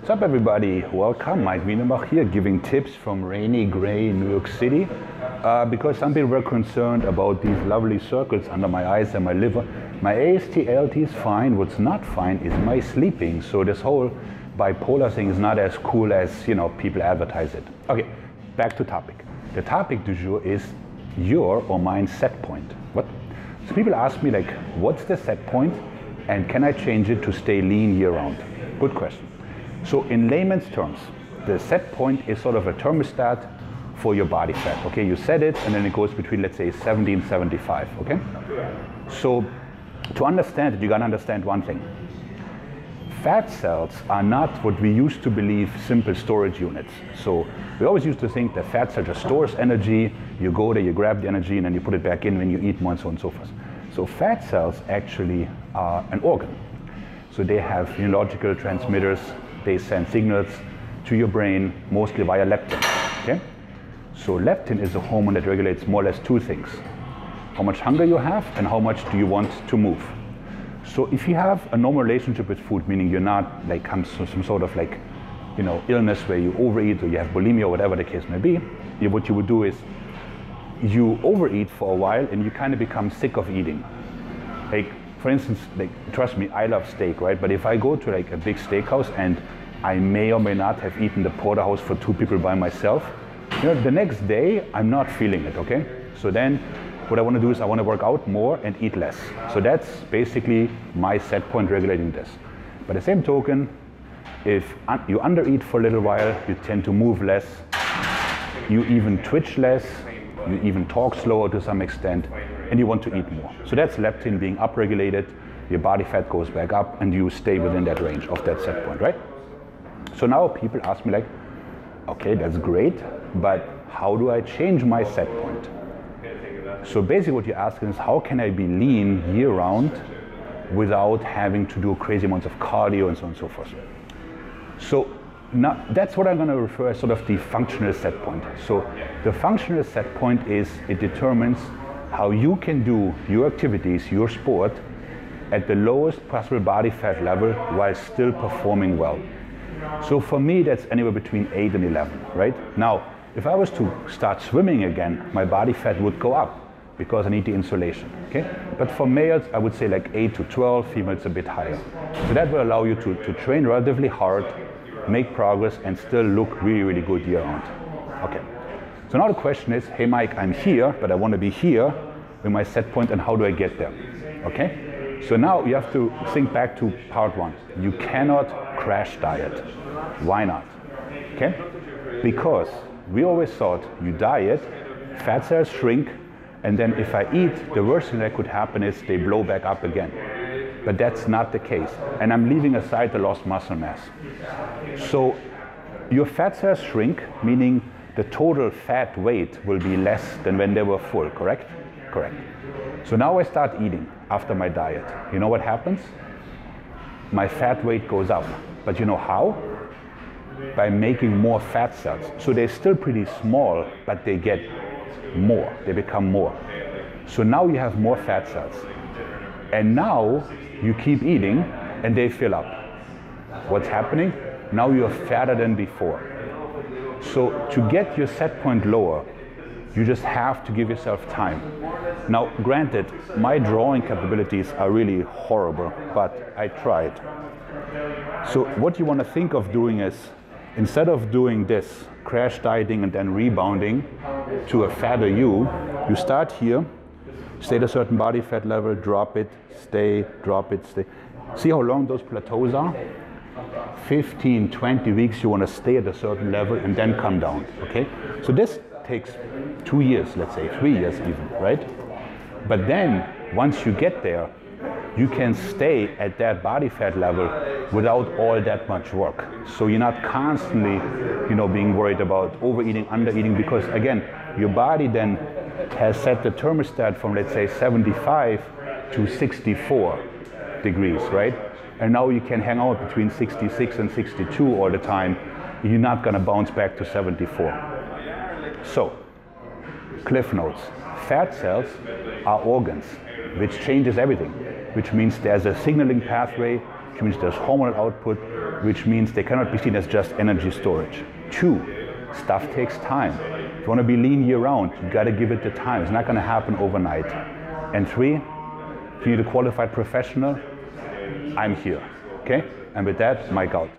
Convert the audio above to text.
What's up, everybody? Welcome, Maik Wiedenbach here, giving tips from rainy, gray New York City. Because some people were concerned about these lovely circles under my eyes and my liver. My AST/ALT is fine. What's not fine is my sleeping. So this whole bipolar thing is not as cool as, you know, people advertise it. Okay, back to topic. The topic du jour is your or mine set point. What? So people ask me, like, what's the set point and can I change it to stay lean year round? Good question. So in layman's terms, the set point is sort of a thermostat for your body fat. Okay, you set it and then it goes between, let's say, 70 and 75. Okay, so to understand it, you gotta understand one thing. Fat cells are not what we used to believe simple storage units. So we always used to think that fat cell just stores energy, you go there, you grab the energy and then you put it back in when you eat more and so on and so forth. So fat cells actually are an organ. So they have immunological transmitters, they send signals to your brain, mostly via leptin. Okay? So leptin is a hormone that regulates more or less two things. How much hunger you have and how much do you want to move. So if you have a normal relationship with food, meaning you're not like some sort of like, you know, illness where you overeat or you have bulimia or whatever the case may be, what you would do is you overeat for a while and you kind of become sick of eating. Like, for instance, like, trust me, I love steak, right? But if I go to like a big steakhouse and I may or may not have eaten the porterhouse for two people by myself, you know, the next day I'm not feeling it, okay? So then what I want to do is I want to work out more and eat less. So that's basically my set point regulating this. By the same token, if you undereat for a little while, you tend to move less, you even twitch less, you even talk slower to some extent, and you want to eat more. So that's leptin being upregulated, your body fat goes back up, and you stay within that range of that set point, right? So now people ask me like, okay, that's great, but how do I change my set point? So basically what you're asking is, how can I be lean year round without having to do crazy amounts of cardio and so on and so forth? So now that's what I'm going to refer as sort of the functional set point. So the functional set point is, it determines how you can do your activities, your sport, at the lowest possible body fat level while still performing well. So for me, that's anywhere between 8 and 11, right? Now, if I was to start swimming again, my body fat would go up because I need the insulation, okay? But for males, I would say like 8 to 12, females a bit higher. So that will allow you to train relatively hard, make progress, and still look really, really good year round. Okay. So now the question is, hey Mike, I'm here, but I want to be here with my set point, and how do I get there? Okay? So now you have to think back to part one. You cannot crash diet. Why not? Okay? Because we always thought you diet, fat cells shrink, and then if I eat, the worst thing that could happen is they blow back up again. But that's not the case. And I'm leaving aside the lost muscle mass. So your fat cells shrink, meaning the total fat weight will be less than when they were full, correct? Correct. So now I start eating after my diet. You know what happens? My fat weight goes up. But you know how? By making more fat cells. So they're still pretty small, but they get more. They become more. So now you have more fat cells. And now you keep eating and they fill up. What's happening? Now you're fatter than before. So to get your set point lower, you just have to give yourself time. Now, granted, my drawing capabilities are really horrible, but I tried. So what you want to think of doing is, instead of doing this, crash dieting and then rebounding to a fatter you start here, stay at a certain body fat level, drop it, stay, drop it, stay. See how long those plateaus are? 15, 20 weeks you want to stay at a certain level and then come down, okay? So this takes 2 years, let's say, 3 years even, right? But then, once you get there, you can stay at that body fat level without all that much work. So you're not constantly, you know, being worried about overeating, undereating, because again, your body then has set the thermostat from, let's say, 75 to 64 degrees, right? And now you can hang out between 66 and 62 all the time. You're not gonna bounce back to 74. So, cliff notes. Fat cells are organs, which changes everything, which means there's a signaling pathway which means there's hormonal output, which means they cannot be seen as just energy storage. 2, stuff takes time. If you want to be lean year round, you got to give it the time. It's not going to happen overnight. And 3, if you need a qualified professional, I'm here. Okay? And with that, Mike out.